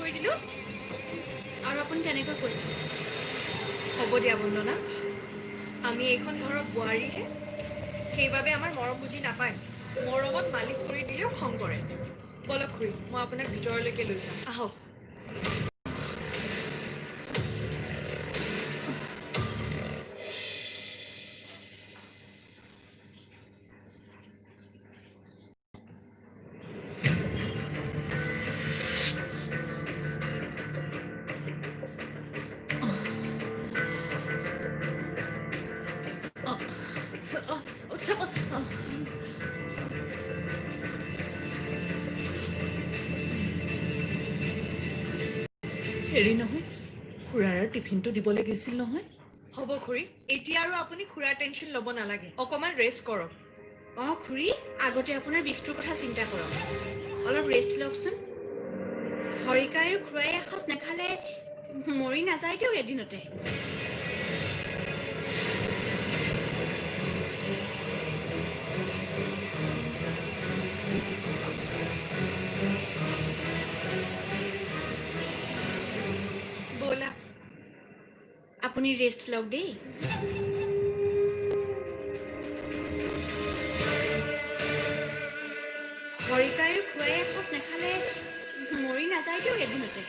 কৰি দিলো আৰু আপুনি তেনেকৈ কৈছে হ'ব দিয়া বন্দনা আমি এইখন ঘৰৰ বোৱাৰীহে সেইবাবে আমাৰ মৰম বুজি নাপায় মৰমত মালিচ কৰি দিলেও খং কৰে বলক খুৰী মই আপোনাক ভিতৰলৈকে লৈ যাম আহক হেৰি নহয় খুৰাৰ টিফিনটো দিবলৈ গৈছিল নহয় হ'ব খুৰী এতিয়া আৰু আপুনি খুৰাৰ টেনশ্যন ল'ব নালাগে অকণমান ৰেষ্ট কৰক খুৰী আগতে আপোনাৰ বিষটোৰ কথা চিন্তা কৰক অলপ ৰেষ্ট লওকচোন হৰিকা আৰু খুৰাই এসাঁজ নাখালে মৰি নাযায় দিয়ক এদিনতে ব'লা আপুনি ৰেষ্ট লওক দেই হৰিকা আৰু খুৰাই এসাঁজ নাখালে মৰি নাযায় দিয়ক এদিনতে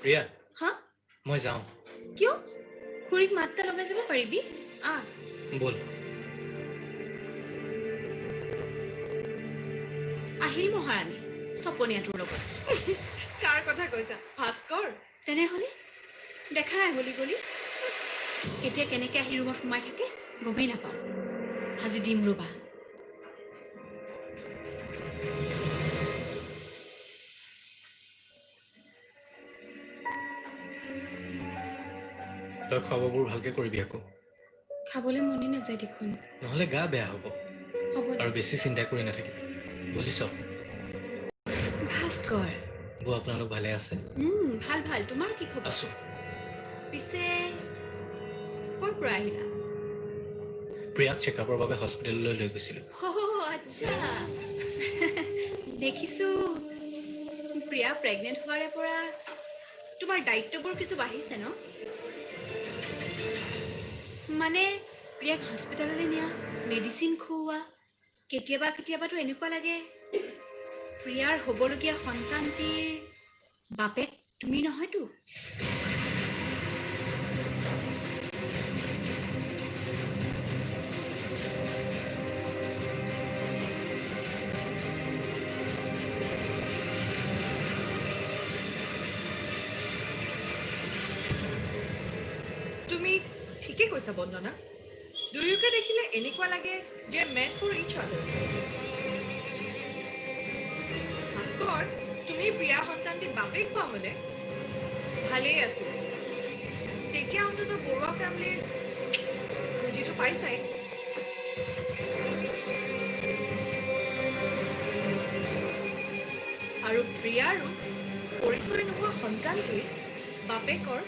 প্ৰিয়া হা মই যাওঁ কিয় খুৰীক মাতটা লগাই যাব পাৰিবি বল আহিল মহাৰাণী সপনীয়াটোৰ লগত কাৰ কথা কৈছা ভাস্কৰ তেনেহ'লে দেখা নাই গলি গলি কেতিয়া কেনেকৈ আহি ৰুমত সোমাই থাকে গমেই নাপাওঁ আজি দিম ৰবা তই খোৱাবোৰ ভালকে কৰিবি আকৌ খাবলৈ মনে নাযায় দেখোন নহ'লে গা বেয়া হ'ব আৰু বেছি চিন্তা কৰি নাথাকিবি বুজিছ ভাস্কৰ বৌ আপোনালোক ভালে আছে ভাল ভাল তোমাৰ কি খবৰ আছো পিছে ক'ৰ পৰা আহিলা প্ৰিয়াক চেকআপৰ বাবে হস্পিটেললৈ লৈ গৈছিলোঁ আচ্ছা দেখিছো প্ৰিয়া প্ৰেগনেণ্ট হোৱাৰে পৰা তোমাৰ দায়িত্ববোৰ কিছু বাঢ়িছে ন মানে প্ৰিয়াক হস্পিটেললৈ নিয়া মেডিচিন খুওৱা কেতিয়াবাতো এনেকুৱা লাগে প্ৰিয়াৰ হ'বলগীয়া সন্তানটিৰ বাপেক তুমি নহয়তো তুমি ঠিকে কৈছা বন্দনা দুয়োকে দেখিলে এনেকুৱা লাগে যে মেড ফৰ ইচ আদাৰ ভাস্কৰ তুমি প্ৰিয়া সন্তানটি বাপেক পোৱা হ'লে ভালেই আছিল তেতিয়া অন্তত বৰুৱা ফেমিলিৰ বুজিটো পাইছাই আৰু প্ৰিয়াৰো পৰিচয় নোহোৱা সন্তানটিৰ বাপেকৰ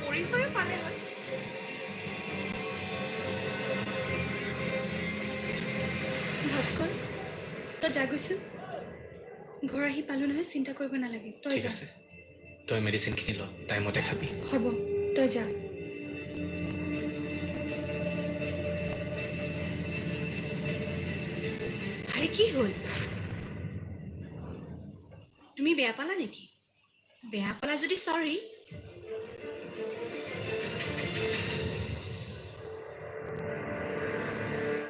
পৰিচয় পালে হয় ভাস্কৰ তই যা গৈছো ঘৰ আহি পালো নহয় চিন্তা কৰিব নালাগে তই ঠিক যা আছে তই মেডিচিনখিনি ল টাইমতে খাবি হ'ব তই যা আৰে কি হ'ল তুমি বেয়া পালা নেকি বেয়া পালা যদি সৰি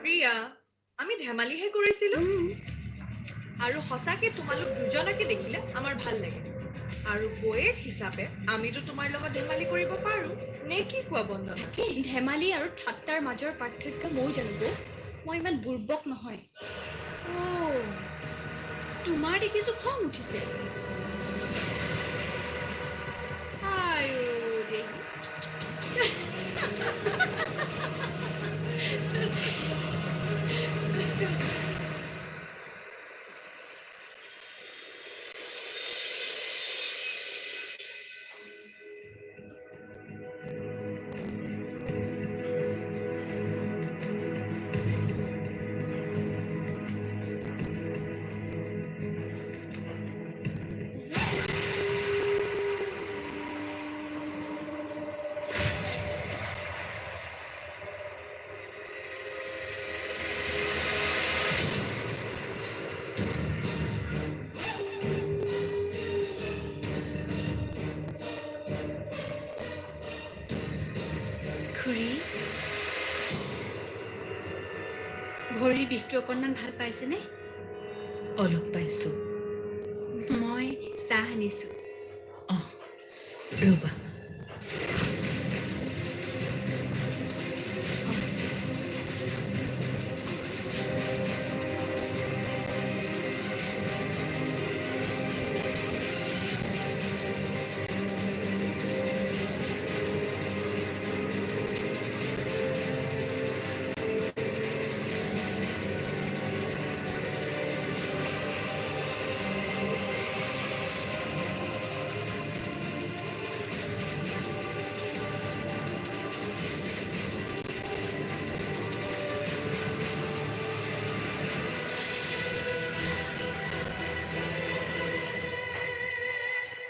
প্ৰিয়া আমি ধেমালিহে কৰিছিলো আৰু সঁচাকে তোমালোক দুজনকে দেখিলে আমাৰ ভাল লাগে আৰু বয়েক হিচাপে আমিতো তোমাৰ লগত ধেমালি কৰিব পাৰো নে কি কোৱা বন্দনা ধেমালি আৰু ঠাট্টাৰ মাজৰ পাৰ্থক্য ময়ো জানো মই ইমান বুৰ্বক নহয় তোমাৰ দেখিছো খং উঠিছে আইও ভৰিৰ বিষটো অকণমান ভাল পাইছেনে? অলপ পাইছো। মই চাহ আনিছো। ৰবা।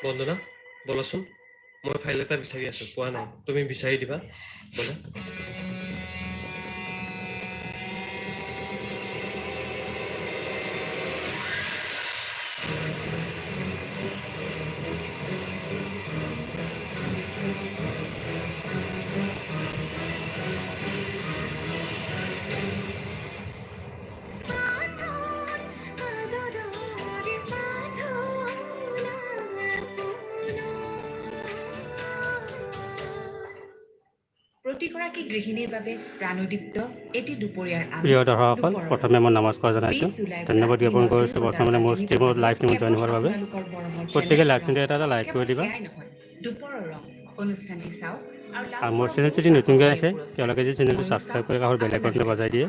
বন্দনা বলাচোন, মই ফাইল এটা বিচাৰি আছো, পোৱা নাই, তুমি বিচাৰি দিবা বলা। প্ৰতিগৰাকী গৃহিণীৰ বাবে প্ৰাণোদীপ্ত এটি দুপৰীয়াৰ প্ৰিয় দৰ্শকসকল, প্ৰথমে মই নমস্কাৰ জনাইছোঁ। ধন্যবাদ জ্ঞাপন কৰিছোঁ বৰ্তমানে মোৰ ষ্ট্ৰীমত লাইভ ষ্ট্ৰীমত জইন হোৱাৰ বাবে। প্ৰত্যেকে লাইভ ষ্ট্ৰীমটো এটা লাইক কৰি দিবা। আৰু মোৰ চেনেল যদি নতুনকৈ আছে তেওঁলোকে যদি চেনেলটো ছাবস্ক্ৰাইব কৰি কাষৰ বেল আইকনটো বজাই দিয়ে।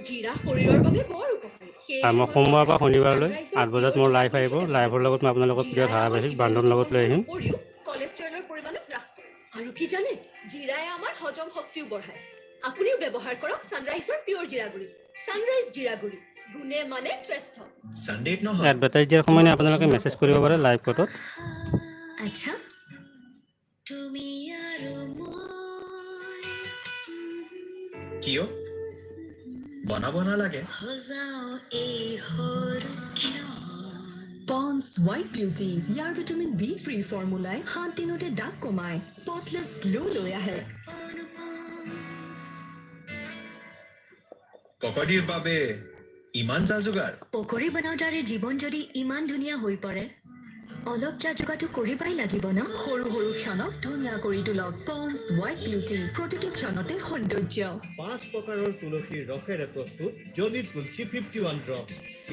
জিৰা শৰীৰৰ বাবে বৰ উপকাৰী। আৰু মই সোমবাৰ পৰা শনিবাৰলৈ 8 বজাত মোৰ লাইভ আহিব। লাইভৰ লগত মই আপোনালোকৰ প্ৰিয় ধাৰাবাহিক বান্ধৰ লগত লৈ আহিম। কলেষ্ট্ৰলৰ পৰিমাণো হ্ৰাস কৰে। আৰু কি জানে, জিৰাই আমাৰ হজম শক্তিও বঢ়ায়। আপুনিও ব্যৱহাৰ কৰক ছানৰাইজৰ পিয়ৰ জিৰা গুড়ি। ছানৰাইজ জিৰা গুড়ি, গুণে মানে শ্ৰেষ্ঠ। ছানডেত নহয়, এডভাৰটাইজ দিয়াৰ সময়ত আপোনালোকে মেছেজ কৰিব পাৰে লাইভ কোডত। আচ্ছা, কিয় বনাব নালাগে? পন্স হোৱাইট বিউটি, ইয়াৰ ভিটামিন B3 ফৰ্মুলাই 7 দিনতে দাগ কমায়, স্পটলেছ গ্লো লৈ আহে। পকৰীৰ বাবে ইমান যা যোগাৰ? পকৰি বনাওঁতাৰে জীৱন যদি ইমান ধুনীয়া হৈ পৰে, অলপ যা যোগাৰটো কৰিবই লাগিব ন। সৰু সৰু ক্ষণক ধুনীয়া কৰি তোলক পন্স হোৱাইট বিউটি, প্ৰতিটো ক্ষণতে সৌন্দৰ্য। 5 প্ৰকাৰৰ তুলসীৰ ৰসেৰে প্ৰস্তুত জলি তুলসী 51 ড্ৰপ।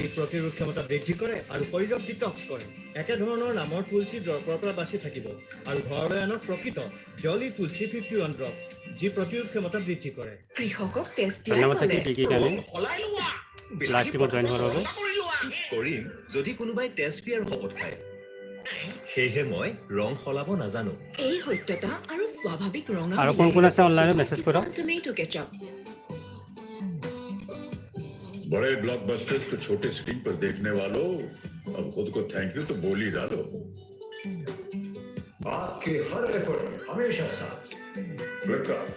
ই প্ৰতিৰোধ ক্ষমতা বৃদ্ধি কৰে আৰু শৰীৰক ডিটক্স কৰে। একেধৰণৰ নামৰ তুলসী দৰৱৰ পৰা বাচি থাকিব আৰু ঘৰলৈ আনক প্ৰকৃত জলি তুলসী 51 ড্ৰপ, যি প্ৰতিৰোধ ক্ষমতা বৃদ্ধি কৰে। কৃষকক তেজ ধন্যবাদ থাকিল কি কাৰণে লাইভ ষ্ট্ৰীমত জইন হোৱাৰ বাবে। কৰিম যদি কোনোবাই তেজ পিয়াৰ শপত খায়, সেয়েহে মই ৰং সলাব নাজানো। এই সত্যতা আৰু স্বাভাৱিক ৰঙা আৰু কোন কোন আছে অনলাইনত মেছেজ কৰক। Tomato ketchup. बड़े ब्लॉकबस्टर्स को छोटे स्क्रीन पर देखने वालों, अब खुद को थैंक यू तो बोल ही डालो। आपके हर एफर्ट हमेशा साथ फ्लिपकार्ट।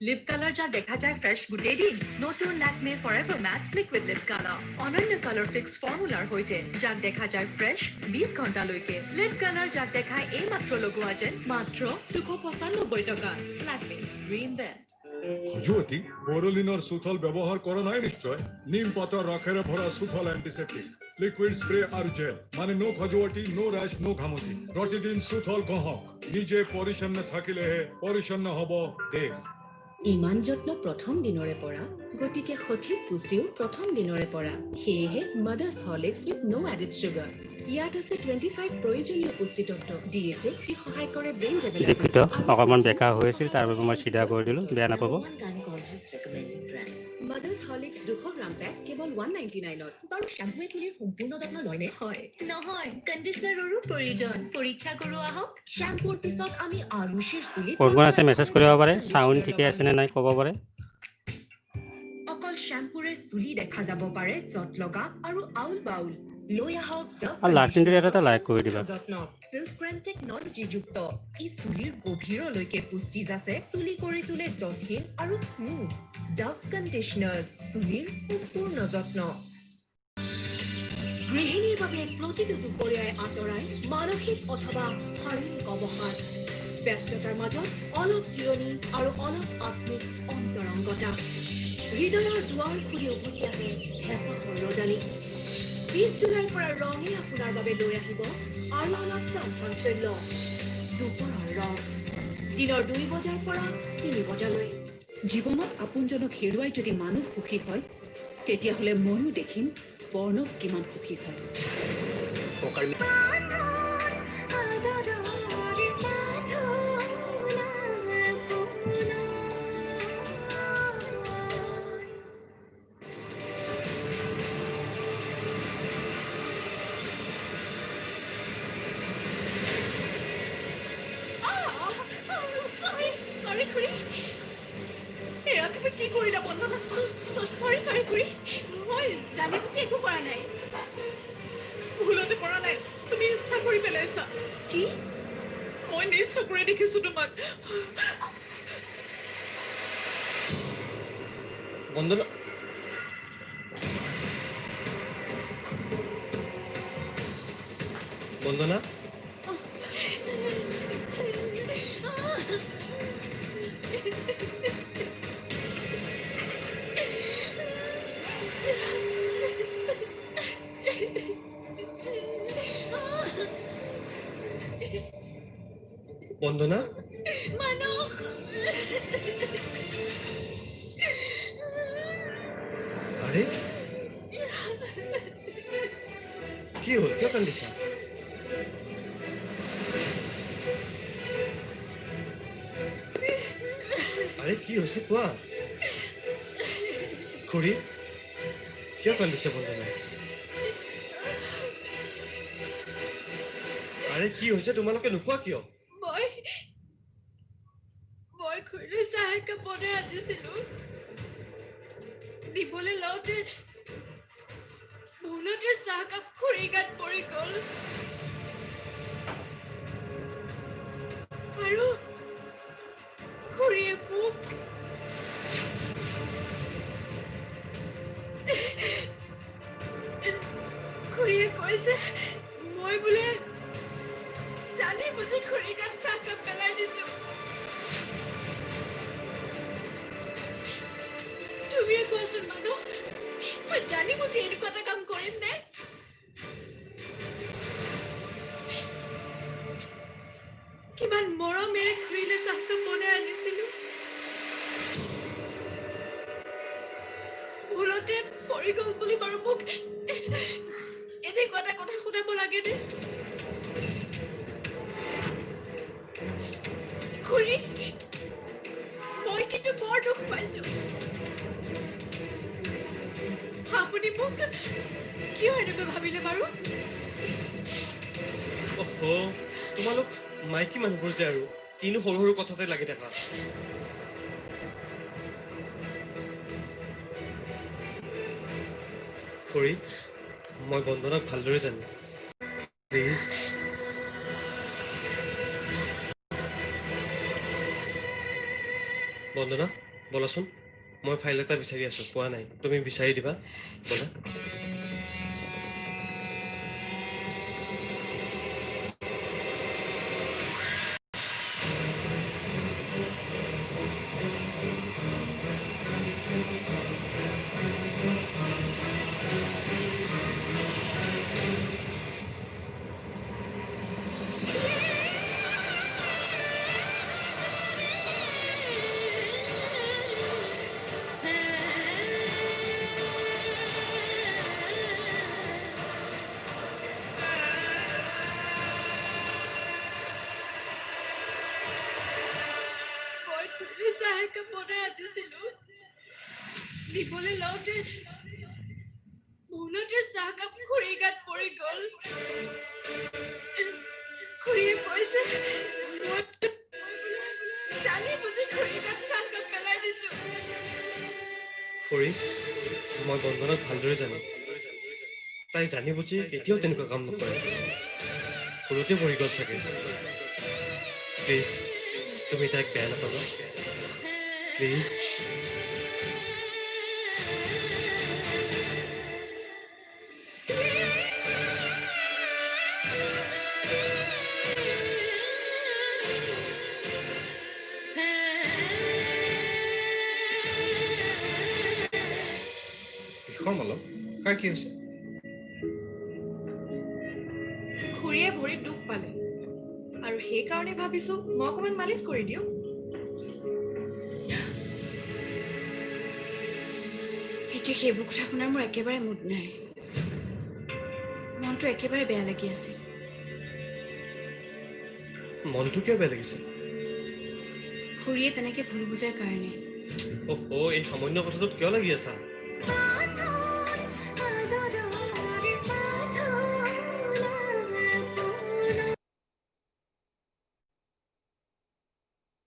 লিপ কালাৰ যাক দেখা যায় ফ্ৰেছ গোটেই দিন, নতুন Lakme forever matte liquid lip colour অনন্য কালাৰ ফিক্স ফৰ্মুলাৰ সৈতে, যাক দেখা যায় ফ্ৰেছ 20 ঘণ্টালৈকে। লিপ কালাৰ যাক দেখায় এই মাত্ৰ লগোৱা যেন মাত্ৰ 295 টকা। লাকমে ড্ৰিম বেষ্ট। জ্যোতি বোরোলিনর সুথল ব্যবহার করা নাই নিশ্চয়? নিম পাতা রাখেরে ভরা সুথল অ্যান্টিসেপ্টিক লিকুইড স্প্রে আর জেল, মানে নো খজুয়াটি, নো র্যাশ, নো ঘামুচি। প্রতিদিন সুথল গহক, নিজে পরিচ্ছন্ন থাকিলে পরিচ্ছন্ন হব দেশ। ইমান যত্ন প্ৰথম দিনৰে পৰা, গতিকে সঠিক পুষ্টিও প্ৰথম দিনৰে পৰা। সেয়েহে Mother's Horlicks with no added sugar. ইয়াত আছে 25 প্ৰয়োজনীয় পুষ্টিতত্ত্ব, DHA, যি সহায় কৰে ব্ৰেইন দুখিত অকণমান বেকা হৈ আছিল, তাৰ বাবে মই চিধা কৰি দিলোঁ, বেয়া নাপাব। মাদাৰ্ছ হৰলিক্স 200 গ্ৰাম পেক কেৱল 199ত। বাৰু শ্যাম্পুৱে চুলিৰ সম্পূৰ্ণ যত্ন লয়নে? হয় নহয়, কণ্ডিচনাৰৰো প্ৰয়োজন। পৰীক্ষা কৰোঁ আহক। শ্যাম্পুৰ পিছত আমি আৰুষিৰ চুলিত কোন কোন আছে মেছেজ কৰিব পাৰে। চাউণ্ড ঠিকে আছে নে নাই ক'ব পাৰে। অকল শ্যাম্পুৰে চুলি দেখা যাব পাৰে জট লগা আৰু আউল বাউল। লৈ আহক আৰু লাইভ ষ্ট্ৰীমটো এটা লাইক কৰি দিবা। যত্ন ফিল্ম টেকনলজিযুক্ত, ই চুলিৰ গভীৰলৈকে পুষ্টি যাচে, চুলি কৰি তোলে জটিল আৰু স্মুথ। ডাভ কণ্ডিচনাৰ, চুলিৰ সম্পূৰ্ণ যত্ন। গৃহিণীৰ বাবে প্ৰতিটো দুপৰীয়াই আঁতৰাই মানসিক অথবা শাৰীৰিক অৱসাদ। ব্যস্ততাৰ মাজত অলপ জিৰণি আৰু অলপ আত্মিক অন্তৰংগতা হৃদয়ৰ দুৱাৰ খুলি উভতি আহে হেঁপাহৰ ৰদালি 20 জুলাইৰ পৰা ৰঙে আপোনাৰ বাবে লৈ আহিব আৰু অলপ চাঞ্চল্য দুপৰৰ ৰং দিনৰ 2 বজাৰ পৰা 3 বজালৈ জীৱনত আপোনজনক হেৰুৱাই যদি মানুহ সুখী হয় তেতিয়াহ'লে ময়ো দেখিম বৰ্ণৱ কিমান সুখী হয় Sorry, খুৰী। এয়া তুমি কি কৰিলা বন্দনা? Sorry, খুৰী। মই জানি বুজি একো কৰা নাই। ভুলতে পৰা নাই। তুমি ইচ্ছা কৰি পেলাইছা। কি? মই নিজ চকুৰে দেখিছো তোমাক। বন্দনা বন্দনা বন্দনা মানস আৰে কি হ'ল কিয় কান্দিছা আৰে কি হৈছে কোৱা খুৰী কিয় কান্দিছে বন্দনা আৰে কি হৈছে তোমালোকে নোকোৱা কিয় মই খুৰীৰ চাহ একাপ বনাই আনিছিলো দিবলৈ লওঁতে ভুলতে চাহকাপ খুৰীৰ গাত পৰি গ'ল আৰু খুৰীয়ে মোক খুৰীয়ে কৈছে মই বোলে জানি বুজি খুৰীৰ গাত চাহকাপ পেলাই দিছো তুমিয়ে কোৱাচোন মানুহ মই জানি বুজি এনেকুৱা এটা কাম কৰিম নে কিমান মৰমেৰে খুৰীলে চাহকাপ বনাই আনিছিলো ভুলতে পৰি গ'ল বুলি বাৰু মোক এনেকুৱা এটা কথা শুনাব লাগে নে খুৰী মই কিন্তু বৰ দুখ পাইছো আপুনি মোক কিয় এনেকৈ ভাবিলে বাৰু তোমালোক মাইকী মানুহবোৰ যে আৰু কিনো সৰু সৰু কথাতে লাগি থাকা খুৰী মই বন্দনাক ভালদৰে জানো প্লিজ বন্দনা বলাচোন মই ফাইল এটা বিচাৰি আছো পোৱা নাই তুমি বিচাৰি দিবা বলা দিবলৈ লওঁতে ভুলতে চাহকাপ খুৰীৰ গাত পৰি গ'ল খুৰীয়ে কৈছে মই জানি বুজি খুৰীৰ গাত চাহকাপ পেলাই দিছো খুৰী মই বন্দনাক ভালদৰে জানো তাই জানি বুজি কেতিয়াও তেনেকুৱা কাম নকৰে ভুলতে পৰি গ'ল চাগে প্লিজ তুমি তাইক বেয়া নাপাবা প্লিজ কি হৈছে খুৰীয়ে ভৰিত দুখ পালে আৰু সেইকাৰণে ভাবিছো মই অকণমান মালিচ কৰি দিওঁ এতিয়া সেইবোৰ কথা শুনাৰ মোৰ একেবাৰে মুড নাই মনটো একেবাৰে বেয়া লাগি আছে মনটো কিয় বেয়া লাগিছে খুৰীয়ে তেনেকে ভুল বুজাৰ কাৰণে এই সামান্য কথাটোত কিয় লাগি আছা